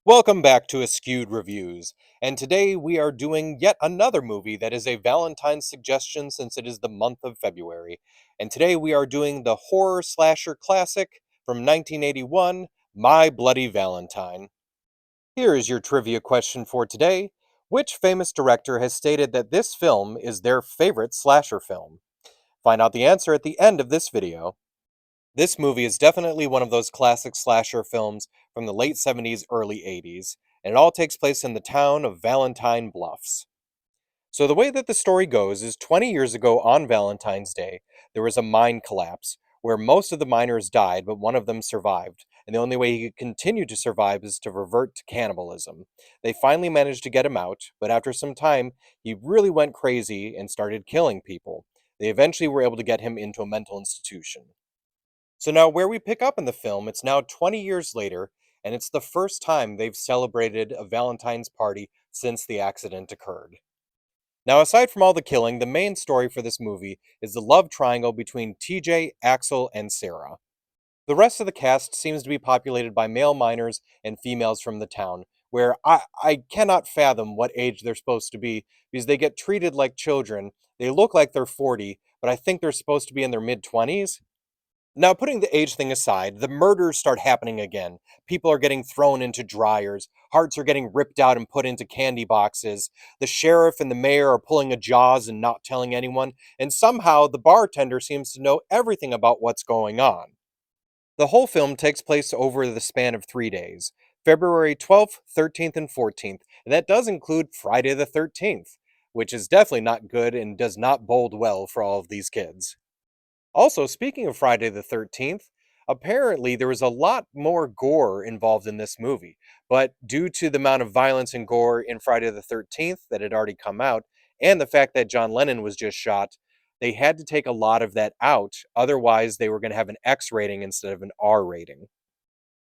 Welcome back to Askewed Reviews, and today we are doing yet another movie that is a Valentine's suggestion since it is the month of February. And today we are doing the horror slasher classic from 1981, My Bloody Valentine. Here is your trivia question for today. Which famous director has stated that this film is their favorite slasher film? Find out the answer at the end of this video. This movie is definitely one of those classic slasher films from the late 70s, early 80s, and it all takes place in the town of Valentine Bluffs. So, the way that the story goes is 20 years ago on Valentine's Day, there was a mine collapse where most of the miners died, but one of them survived. And the only way he could continue to survive is to revert to cannibalism. They finally managed to get him out, but after some time, he really went crazy and started killing people. They eventually were able to get him into a mental institution. So now where we pick up in the film, it's now 20 years later, and it's the first time they've celebrated a Valentine's party since the accident occurred. Now, aside from all the killing, the main story for this movie is the love triangle between TJ, Axel, and Sarah. The rest of the cast seems to be populated by male miners and females from the town, where I cannot fathom what age they're supposed to be because they get treated like children. They look like they're 40, but I think they're supposed to be in their mid 20s. Now, putting the age thing aside, the murders start happening again. People are getting thrown into dryers, hearts are getting ripped out and put into candy boxes. The sheriff and the mayor are pulling a Jaws and not telling anyone, and somehow the bartender seems to know everything about what's going on. The whole film takes place over the span of 3 days, February 12th, 13th, and 14th, and that does include Friday the 13th, which is definitely not good and does not bode well for all of these kids. Also, speaking of Friday the 13th, apparently there was a lot more gore involved in this movie. But due to the amount of violence and gore in Friday the 13th that had already come out, and the fact that John Lennon was just shot, they had to take a lot of that out. Otherwise, they were going to have an X rating instead of an R rating.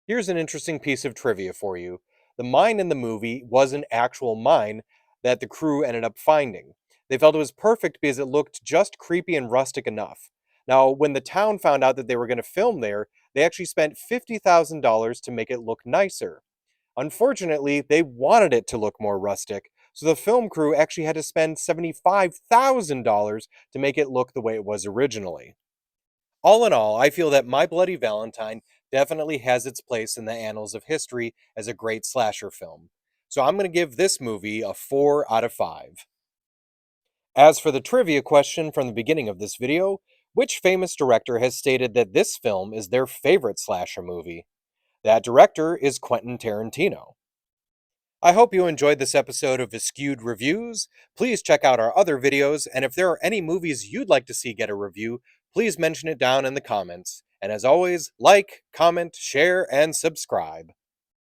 Here's an interesting piece of trivia for you. The mine in the movie was an actual mine that the crew ended up finding. They felt it was perfect because it looked just creepy and rustic enough. Now, when the town found out that they were going to film there, they actually spent $50,000 to make it look nicer. Unfortunately, they wanted it to look more rustic, so the film crew actually had to spend $75,000 to make it look the way it was originally. All in all, I feel that My Bloody Valentine definitely has its place in the annals of history as a great slasher film. So I'm going to give this movie a 4 out of 5. As for the trivia question from the beginning of this video, which famous director has stated that this film is their favorite slasher movie? That director is Quentin Tarantino. I hope you enjoyed this episode of Askewed Reviews. Please check out our other videos, and if there are any movies you'd like to see get a review, please mention it down in the comments. And as always, like, comment, share, and subscribe.